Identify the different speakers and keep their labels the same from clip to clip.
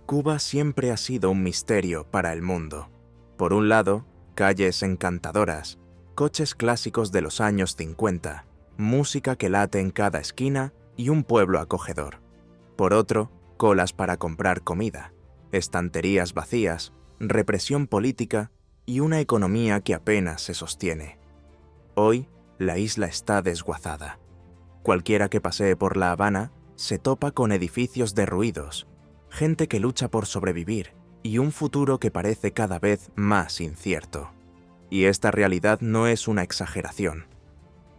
Speaker 1: Cuba siempre ha sido un misterio para el mundo. Por un lado, calles encantadoras, coches clásicos de los años 50, música que late en cada esquina y un pueblo acogedor. Por otro, colas para comprar comida, estanterías vacías, represión política y una economía que apenas se sostiene. Hoy, la isla está desguazada. Cualquiera que pasee por La Habana se topa con edificios derruidos, gente que lucha por sobrevivir y un futuro que parece cada vez más incierto. Y esta realidad no es una exageración.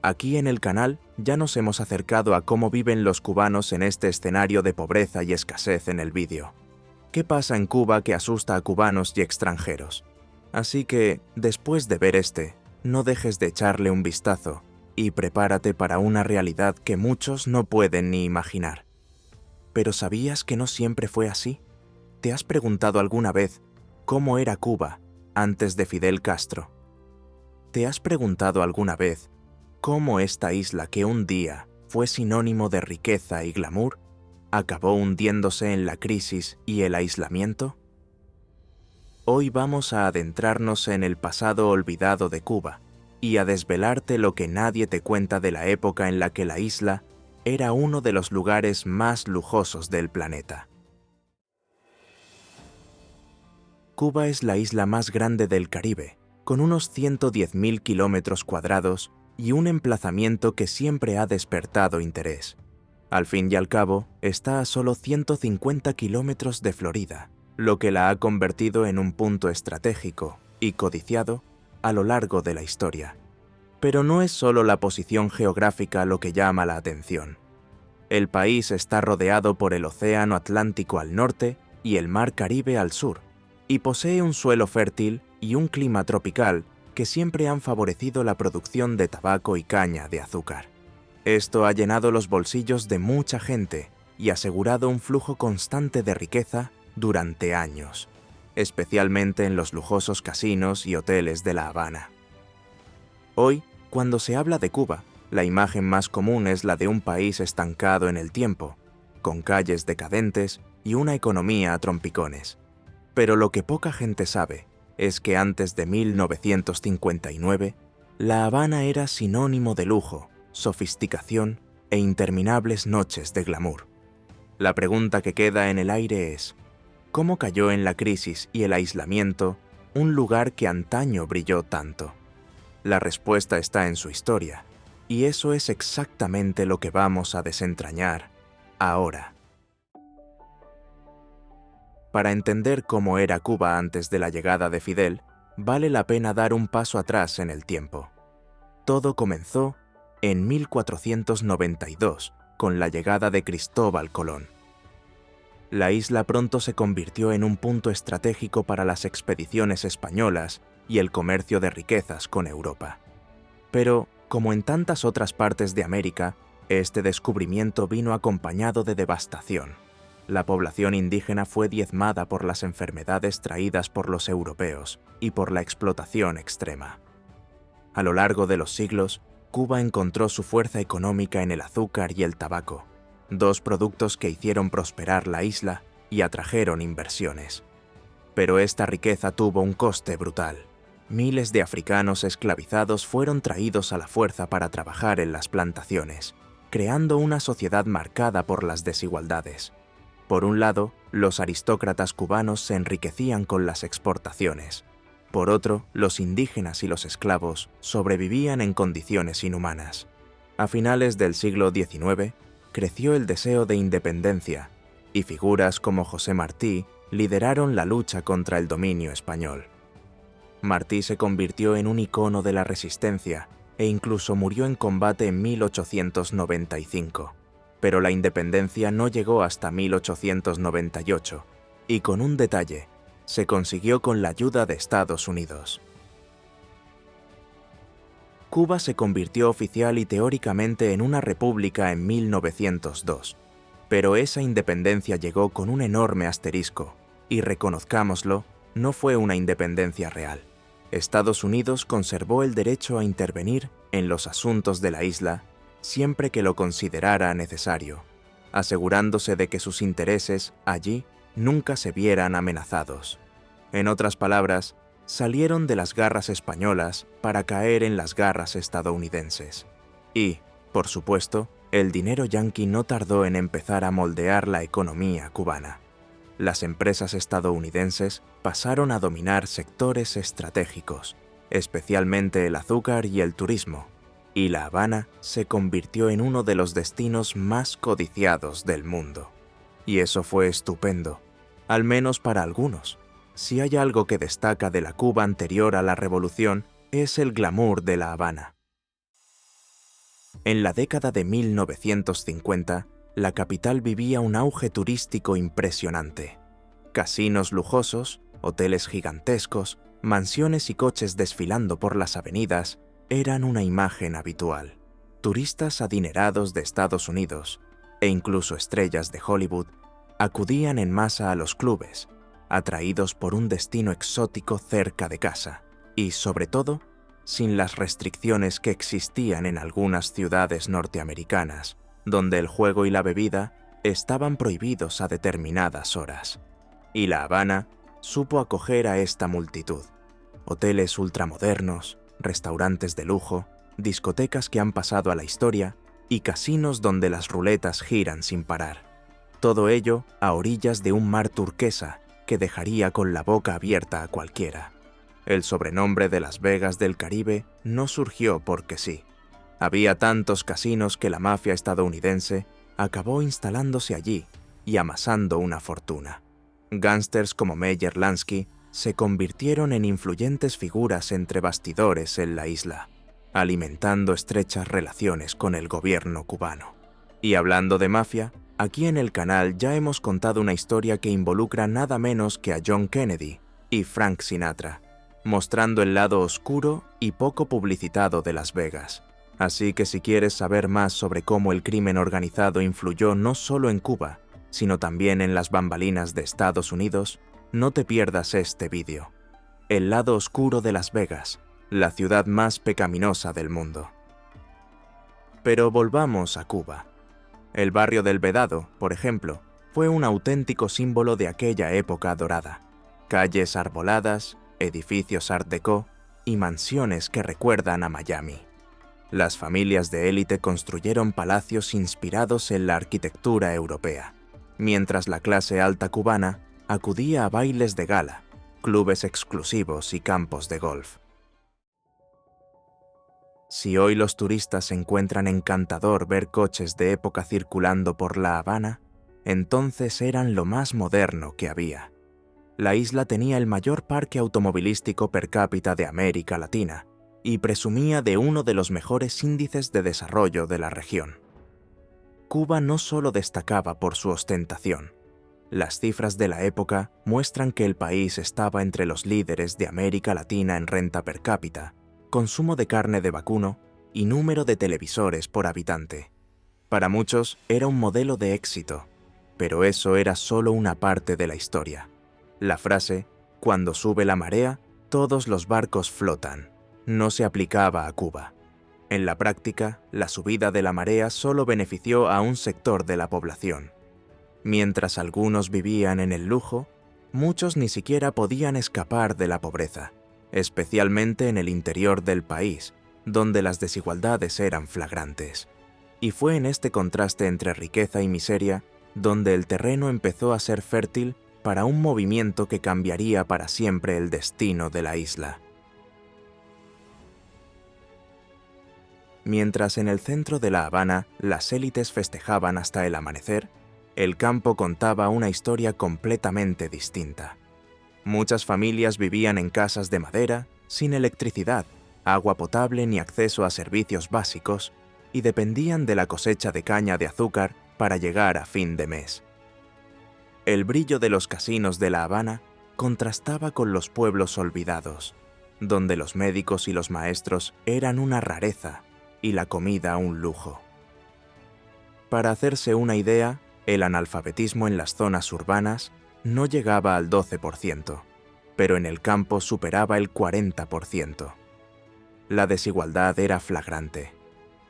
Speaker 1: Aquí en el canal ya nos hemos acercado a cómo viven los cubanos en este escenario de pobreza y escasez en el vídeo. ¿Qué pasa en Cuba que asusta a cubanos y extranjeros? Así que, después de ver no dejes de echarle un vistazo y prepárate para una realidad que muchos no pueden ni imaginar. ¿Pero sabías que no siempre fue así? ¿Te has preguntado alguna vez cómo era Cuba antes de Fidel Castro? ¿Te has preguntado alguna vez cómo esta isla que un día fue sinónimo de riqueza y glamour acabó hundiéndose en la crisis y el aislamiento? Hoy vamos a adentrarnos en el pasado olvidado de Cuba y a desvelarte lo que nadie te cuenta de la época en la que la isla era uno de los lugares más lujosos del planeta. Cuba es la isla más grande del Caribe, con unos 110.000 kilómetros cuadrados y un emplazamiento que siempre ha despertado interés. Al fin y al cabo, está a solo 150 kilómetros de Florida, lo que la ha convertido en un punto estratégico y codiciado a lo largo de la historia. Pero no es solo la posición geográfica lo que llama la atención. El país está rodeado por el Océano Atlántico al norte y el Mar Caribe al sur, y posee un suelo fértil y un clima tropical que siempre han favorecido la producción de tabaco y caña de azúcar. Esto ha llenado los bolsillos de mucha gente y asegurado un flujo constante de riqueza durante años, especialmente en los lujosos casinos y hoteles de La Habana. Hoy, cuando se habla de Cuba, la imagen más común es la de un país estancado en el tiempo, con calles decadentes y una economía a trompicones. Pero lo que poca gente sabe es que antes de 1959, La Habana era sinónimo de lujo, sofisticación e interminables noches de glamour. La pregunta que queda en el aire es: ¿cómo cayó en la crisis y el aislamiento un lugar que antaño brilló tanto? La respuesta está en su historia, y eso es exactamente lo que vamos a desentrañar ahora. Para entender cómo era Cuba antes de la llegada de Fidel, vale la pena dar un paso atrás en el tiempo. Todo comenzó en 1492, con la llegada de Cristóbal Colón. La isla pronto se convirtió en un punto estratégico para las expediciones españolas y el comercio de riquezas con Europa. Pero, como en tantas otras partes de América, este descubrimiento vino acompañado de devastación. La población indígena fue diezmada por las enfermedades traídas por los europeos y por la explotación extrema. A lo largo de los siglos, Cuba encontró su fuerza económica en el azúcar y el tabaco, dos productos que hicieron prosperar la isla y atrajeron inversiones. Pero esta riqueza tuvo un coste brutal. Miles de africanos esclavizados fueron traídos a la fuerza para trabajar en las plantaciones, creando una sociedad marcada por las desigualdades. Por un lado, los aristócratas cubanos se enriquecían con las exportaciones. Por otro, los indígenas y los esclavos sobrevivían en condiciones inhumanas. A finales del siglo XIX, creció el deseo de independencia, y figuras como José Martí lideraron la lucha contra el dominio español. Martí se convirtió en un icono de la resistencia e incluso murió en combate en 1895. Pero la independencia no llegó hasta 1898, y con un detalle: se consiguió con la ayuda de Estados Unidos. Cuba se convirtió oficial y teóricamente en una república en 1902, pero esa independencia llegó con un enorme asterisco, y reconozcámoslo, no fue una independencia real. Estados Unidos conservó el derecho a intervenir en los asuntos de la isla siempre que lo considerara necesario, asegurándose de que sus intereses allí nunca se vieran amenazados. En otras palabras, salieron de las garras españolas para caer en las garras estadounidenses. Y, por supuesto, el dinero yanqui no tardó en empezar a moldear la economía cubana. Las empresas estadounidenses pasaron a dominar sectores estratégicos, especialmente el azúcar y el turismo, y La Habana se convirtió en uno de los destinos más codiciados del mundo. Y eso fue estupendo, al menos para algunos. Si hay algo que destaca de la Cuba anterior a la Revolución, es el glamour de La Habana. En la década de 1950, la capital vivía un auge turístico impresionante. Casinos lujosos, hoteles gigantescos, mansiones y coches desfilando por las avenidas eran una imagen habitual. Turistas adinerados de Estados Unidos, e incluso estrellas de Hollywood, acudían en masa a los clubes, atraídos por un destino exótico cerca de casa, y, sobre todo, sin las restricciones que existían en algunas ciudades norteamericanas, donde el juego y la bebida estaban prohibidos a determinadas horas. Y La Habana supo acoger a esta multitud. Hoteles ultramodernos, restaurantes de lujo, discotecas que han pasado a la historia y casinos donde las ruletas giran sin parar. Todo ello a orillas de un mar turquesa que dejaría con la boca abierta a cualquiera. El sobrenombre de Las Vegas del Caribe no surgió porque sí. Había tantos casinos que la mafia estadounidense acabó instalándose allí y amasando una fortuna. Gángsters como Meyer Lansky se convirtieron en influyentes figuras entre bastidores en la isla, alimentando estrechas relaciones con el gobierno cubano. Y hablando de mafia, aquí en el canal ya hemos contado una historia que involucra nada menos que a John Kennedy y Frank Sinatra, mostrando el lado oscuro y poco publicitado de Las Vegas. Así que si quieres saber más sobre cómo el crimen organizado influyó no solo en Cuba, sino también en las bambalinas de Estados Unidos, no te pierdas este vídeo. El lado oscuro de Las Vegas, la ciudad más pecaminosa del mundo. Pero volvamos a Cuba. El barrio del Vedado, por ejemplo, fue un auténtico símbolo de aquella época dorada. Calles arboladas, edificios art déco y mansiones que recuerdan a Miami. Las familias de élite construyeron palacios inspirados en la arquitectura europea, mientras la clase alta cubana acudía a bailes de gala, clubes exclusivos y campos de golf. Si hoy los turistas encuentran encantador ver coches de época circulando por La Habana, entonces eran lo más moderno que había. La isla tenía el mayor parque automovilístico per cápita de América Latina y presumía de uno de los mejores índices de desarrollo de la región. Cuba no solo destacaba por su ostentación. Las cifras de la época muestran que el país estaba entre los líderes de América Latina en renta per cápita, consumo de carne de vacuno y número de televisores por habitante. Para muchos era un modelo de éxito, pero eso era solo una parte de la historia. La frase, cuando sube la marea, todos los barcos flotan, no se aplicaba a Cuba. En la práctica, la subida de la marea solo benefició a un sector de la población. Mientras algunos vivían en el lujo, muchos ni siquiera podían escapar de la pobreza, especialmente en el interior del país, donde las desigualdades eran flagrantes. Y fue en este contraste entre riqueza y miseria donde el terreno empezó a ser fértil para un movimiento que cambiaría para siempre el destino de la isla. Mientras en el centro de La Habana las élites festejaban hasta el amanecer, el campo contaba una historia completamente distinta. Muchas familias vivían en casas de madera, sin electricidad, agua potable ni acceso a servicios básicos, y dependían de la cosecha de caña de azúcar para llegar a fin de mes. El brillo de los casinos de La Habana contrastaba con los pueblos olvidados, donde los médicos y los maestros eran una rareza y la comida un lujo. Para hacerse una idea, el analfabetismo en las zonas urbanas no llegaba al 12%, pero en el campo superaba el 40%. La desigualdad era flagrante.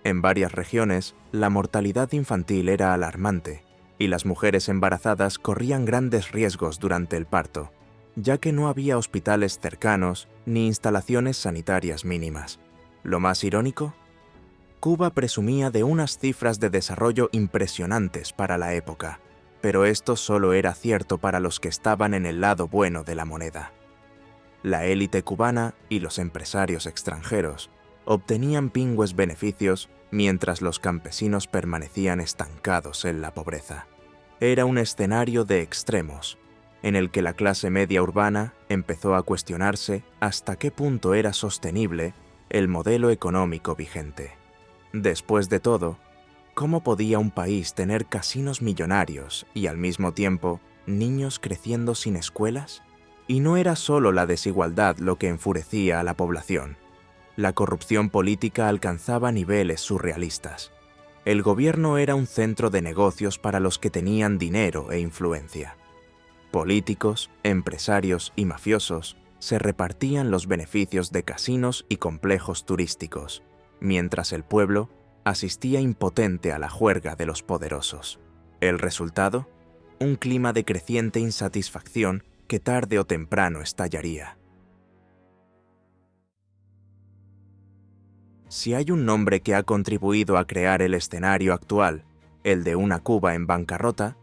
Speaker 1: En varias regiones, la mortalidad infantil era alarmante, y las mujeres embarazadas corrían grandes riesgos durante el parto, ya que no había hospitales cercanos ni instalaciones sanitarias mínimas. Lo más irónico, Cuba presumía de unas cifras de desarrollo impresionantes para la época, pero esto solo era cierto para los que estaban en el lado bueno de la moneda. La élite cubana y los empresarios extranjeros obtenían pingües beneficios mientras los campesinos permanecían estancados en la pobreza. Era un escenario de extremos, en el que la clase media urbana empezó a cuestionarse hasta qué punto era sostenible el modelo económico vigente. Después de todo, ¿cómo podía un país tener casinos millonarios y al mismo tiempo niños creciendo sin escuelas? Y no era solo la desigualdad lo que enfurecía a la población. La corrupción política alcanzaba niveles surrealistas. El gobierno era un centro de negocios para los que tenían dinero e influencia. Políticos, empresarios y mafiosos se repartían los beneficios de casinos y complejos turísticos, mientras el pueblo asistía impotente a la juerga de los poderosos. ¿El resultado? Un clima de creciente insatisfacción que tarde o temprano estallaría. Si hay un nombre que ha contribuido a crear el escenario actual, el de una Cuba en bancarrota,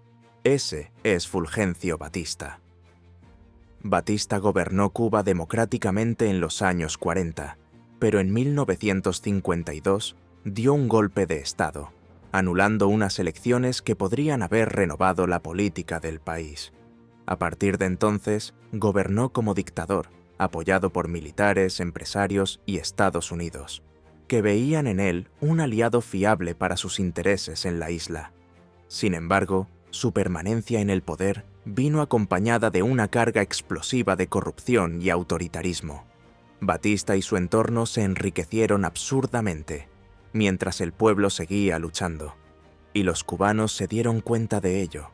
Speaker 1: ese es Fulgencio Batista. Batista gobernó Cuba democráticamente en los años 40, pero en 1952 dio un golpe de Estado, anulando unas elecciones que podrían haber renovado la política del país. A partir de entonces, gobernó como dictador, apoyado por militares, empresarios y Estados Unidos, que veían en él un aliado fiable para sus intereses en la isla. Sin embargo, su permanencia en el poder vino acompañada de una carga explosiva de corrupción y autoritarismo. Batista y su entorno se enriquecieron absurdamente, mientras el pueblo seguía luchando, y los cubanos se dieron cuenta de ello.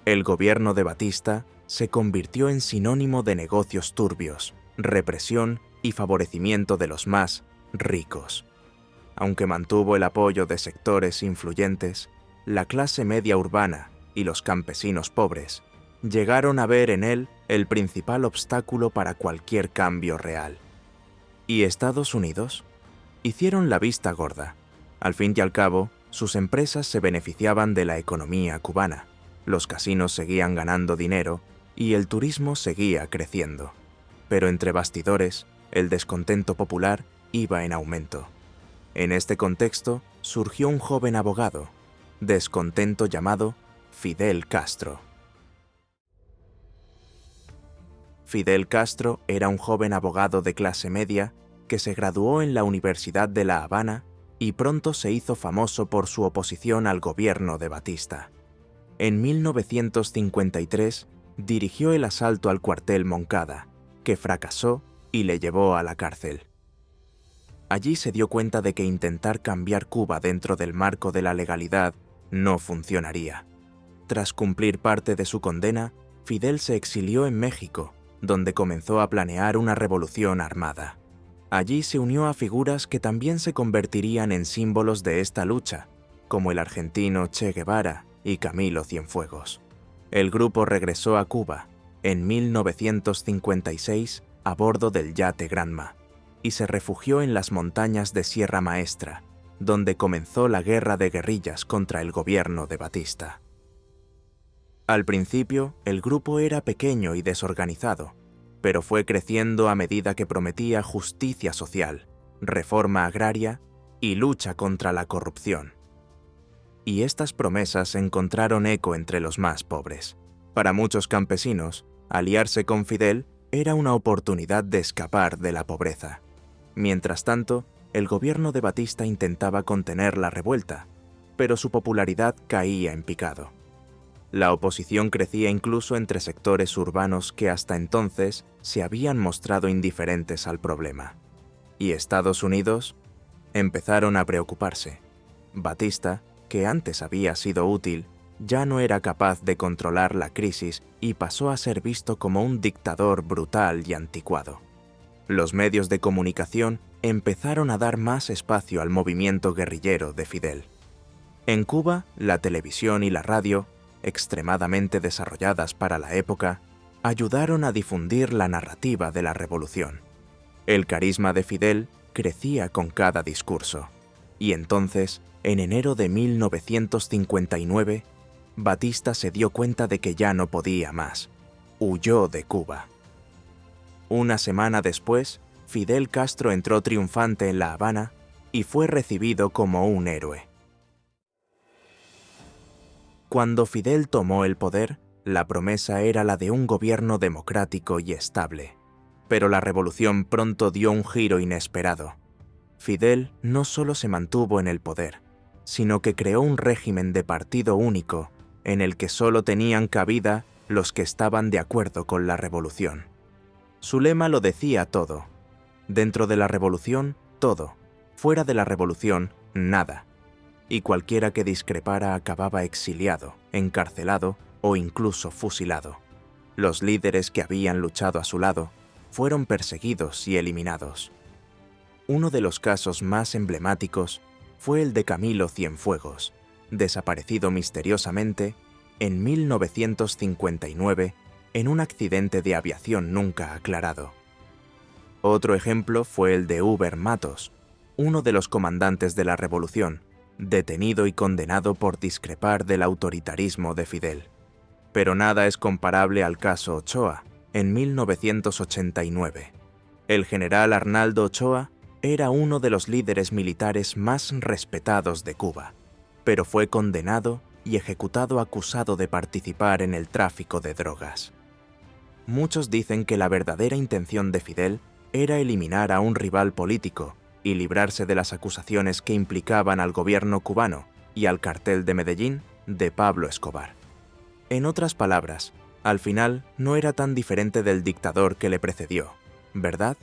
Speaker 1: El gobierno de Batista se convirtió en sinónimo de negocios turbios, represión y favorecimiento de los más ricos. Aunque mantuvo el apoyo de sectores influyentes, la clase media urbana y los campesinos pobres llegaron a ver en él el principal obstáculo para cualquier cambio real. ¿Y Estados Unidos? Hicieron la vista gorda. Al fin y al cabo, sus empresas se beneficiaban de la economía cubana, los casinos seguían ganando dinero y el turismo seguía creciendo. Pero entre bastidores, el descontento popular iba en aumento. En este contexto surgió un joven abogado, descontento llamado Fidel Castro. Fidel Castro era un joven abogado de clase media que se graduó en la Universidad de La Habana y pronto se hizo famoso por su oposición al gobierno de Batista. En 1953 dirigió el asalto al cuartel Moncada, que fracasó y le llevó a la cárcel. Allí se dio cuenta de que intentar cambiar Cuba dentro del marco de la legalidad no funcionaría. Tras cumplir parte de su condena, Fidel se exilió en México, donde comenzó a planear una revolución armada. Allí se unió a figuras que también se convertirían en símbolos de esta lucha, como el argentino Che Guevara y Camilo Cienfuegos. El grupo regresó a Cuba en 1956 a bordo del yate Granma y se refugió en las montañas de Sierra Maestra, donde comenzó la guerra de guerrillas contra el gobierno de Batista. Al principio, el grupo era pequeño y desorganizado, pero fue creciendo a medida que prometía justicia social, reforma agraria y lucha contra la corrupción. Y estas promesas encontraron eco entre los más pobres. Para muchos campesinos, aliarse con Fidel era una oportunidad de escapar de la pobreza. Mientras tanto, el gobierno de Batista intentaba contener la revuelta, pero su popularidad caía en picado. La oposición crecía incluso entre sectores urbanos que hasta entonces se habían mostrado indiferentes al problema. ¿Y Estados Unidos? Empezaron a preocuparse. Batista, que antes había sido útil, ya no era capaz de controlar la crisis y pasó a ser visto como un dictador brutal y anticuado. Los medios de comunicación empezaron a dar más espacio al movimiento guerrillero de Fidel. En Cuba, la televisión y la radio extremadamente desarrolladas para la época, ayudaron a difundir la narrativa de la revolución. El carisma de Fidel crecía con cada discurso, y entonces, en enero de 1959, Batista se dio cuenta de que ya no podía más. Huyó de Cuba. Una semana después, Fidel Castro entró triunfante en La Habana y fue recibido como un héroe. Cuando Fidel tomó el poder, la promesa era la de un gobierno democrático y estable. Pero la revolución pronto dio un giro inesperado. Fidel no solo se mantuvo en el poder, sino que creó un régimen de partido único en el que solo tenían cabida los que estaban de acuerdo con la revolución. Su lema lo decía todo. Dentro de la revolución, todo. Fuera de la revolución, nada. Y cualquiera que discrepara acababa exiliado, encarcelado o incluso fusilado. Los líderes que habían luchado a su lado fueron perseguidos y eliminados. Uno de los casos más emblemáticos fue el de Camilo Cienfuegos, desaparecido misteriosamente en 1959 en un accidente de aviación nunca aclarado. Otro ejemplo fue el de Huber Matos, uno de los comandantes de la revolución, detenido y condenado por discrepar del autoritarismo de Fidel. Pero nada es comparable al caso Ochoa, en 1989. El general Arnaldo Ochoa era uno de los líderes militares más respetados de Cuba, pero fue condenado y ejecutado acusado de participar en el tráfico de drogas. Muchos dicen que la verdadera intención de Fidel era eliminar a un rival político y librarse de las acusaciones que implicaban al gobierno cubano y al cartel de Medellín de Pablo Escobar. En otras palabras, al final no era tan diferente del dictador que le precedió, ¿verdad?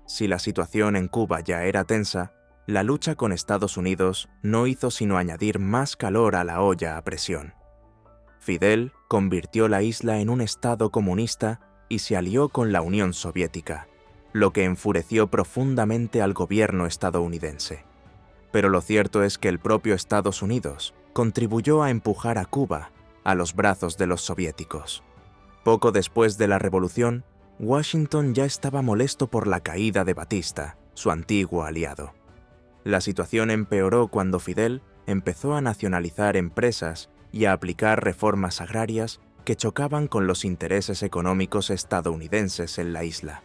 Speaker 1: Si la situación en Cuba ya era tensa, la lucha con Estados Unidos no hizo sino añadir más calor a la olla a presión. Fidel convirtió la isla en un estado comunista y se alió con la Unión Soviética, lo que enfureció profundamente al gobierno estadounidense. Pero lo cierto es que el propio Estados Unidos contribuyó a empujar a Cuba a los brazos de los soviéticos. Poco después de la revolución, Washington ya estaba molesto por la caída de Batista, su antiguo aliado. La situación empeoró cuando Fidel empezó a nacionalizar empresas y a aplicar reformas agrarias que chocaban con los intereses económicos estadounidenses en la isla.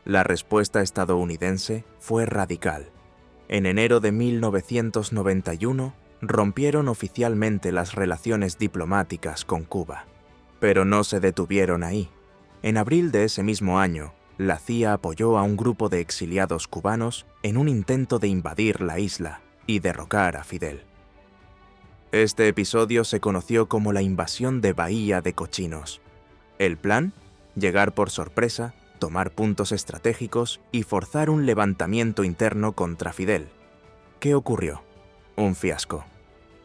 Speaker 1: La respuesta estadounidense fue radical. En enero de 1991 rompieron oficialmente las relaciones diplomáticas con Cuba. Pero no se detuvieron ahí. En abril de ese mismo año, la CIA apoyó a un grupo de exiliados cubanos en un intento de invadir la isla y derrocar a Fidel. Este episodio se conoció como la invasión de Bahía de Cochinos. El plan: llegar por sorpresa, tomar puntos estratégicos y forzar un levantamiento interno contra Fidel. ¿Qué ocurrió? Un fiasco.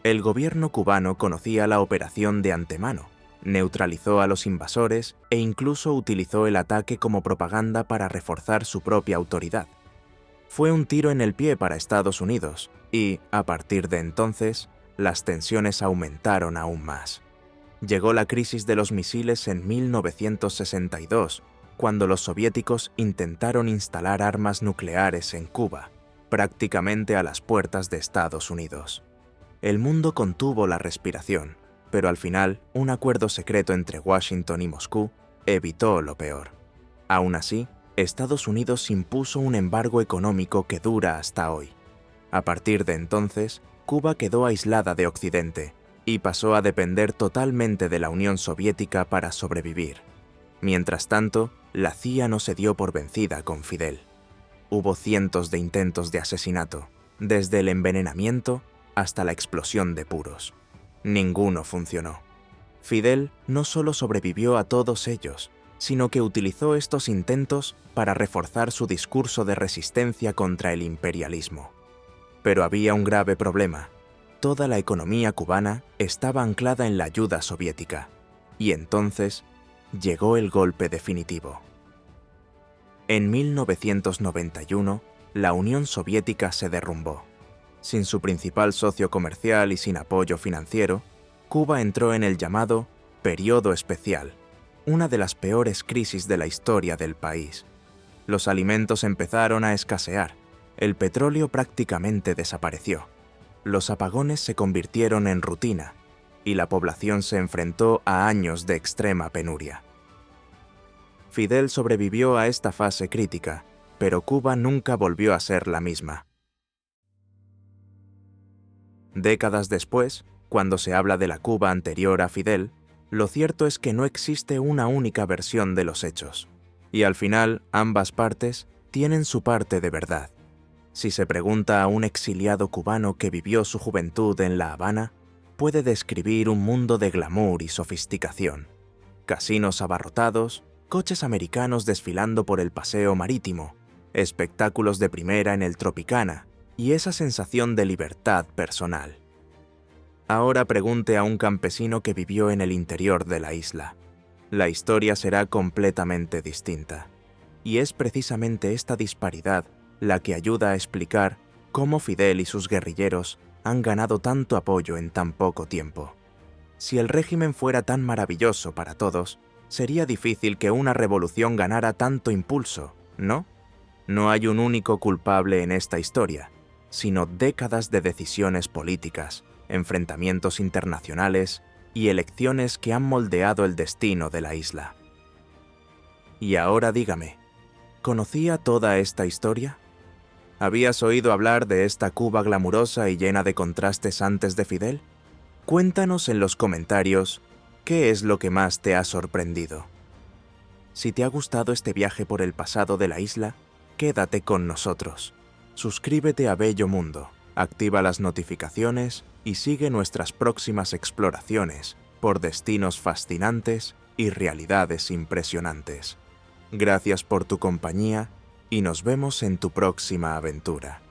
Speaker 1: El gobierno cubano conocía la operación de antemano, neutralizó a los invasores e incluso utilizó el ataque como propaganda para reforzar su propia autoridad. Fue un tiro en el pie para Estados Unidos y, a partir de entonces, las tensiones aumentaron aún más. Llegó la crisis de los misiles en 1962, cuando los soviéticos intentaron instalar armas nucleares en Cuba, prácticamente a las puertas de Estados Unidos. El mundo contuvo la respiración, pero al final un acuerdo secreto entre Washington y Moscú evitó lo peor. Aún así, Estados Unidos impuso un embargo económico que dura hasta hoy. A partir de entonces, Cuba quedó aislada de Occidente y pasó a depender totalmente de la Unión Soviética para sobrevivir. Mientras tanto, la CIA no se dio por vencida con Fidel. Hubo cientos de intentos de asesinato, desde el envenenamiento hasta la explosión de puros. Ninguno funcionó. Fidel no solo sobrevivió a todos ellos, sino que utilizó estos intentos para reforzar su discurso de resistencia contra el imperialismo. Pero había un grave problema. Toda la economía cubana estaba anclada en la ayuda soviética, y entonces llegó el golpe definitivo. En 1991, la Unión Soviética se derrumbó. Sin su principal socio comercial y sin apoyo financiero, Cuba entró en el llamado Período Especial, una de las peores crisis de la historia del país. Los alimentos empezaron a escasear, el petróleo prácticamente desapareció, los apagones se convirtieron en rutina y la población se enfrentó a años de extrema penuria. Fidel sobrevivió a esta fase crítica, pero Cuba nunca volvió a ser la misma. Décadas después, cuando se habla de la Cuba anterior a Fidel, lo cierto es que no existe una única versión de los hechos, y al final ambas partes tienen su parte de verdad. Si se pregunta a un exiliado cubano que vivió su juventud en La Habana, puede describir un mundo de glamour y sofisticación. Casinos abarrotados, coches americanos desfilando por el paseo marítimo, espectáculos de primera en el Tropicana y esa sensación de libertad personal. Ahora pregunte a un campesino que vivió en el interior de la isla. La historia será completamente distinta. Y es precisamente esta disparidad la que ayuda a explicar cómo Fidel y sus guerrilleros han ganado tanto apoyo en tan poco tiempo. Si el régimen fuera tan maravilloso para todos, sería difícil que una revolución ganara tanto impulso, ¿no? No hay un único culpable en esta historia, sino décadas de decisiones políticas, enfrentamientos internacionales y elecciones que han moldeado el destino de la isla. Y ahora dígame, ¿conocía toda esta historia? ¿Habías oído hablar de esta Cuba glamurosa y llena de contrastes antes de Fidel? Cuéntanos en los comentarios qué es lo que más te ha sorprendido. Si te ha gustado este viaje por el pasado de la isla, quédate con nosotros. Suscríbete a Bello Mundo, activa las notificaciones y sigue nuestras próximas exploraciones por destinos fascinantes y realidades impresionantes. Gracias por tu compañía y nos vemos en tu próxima aventura.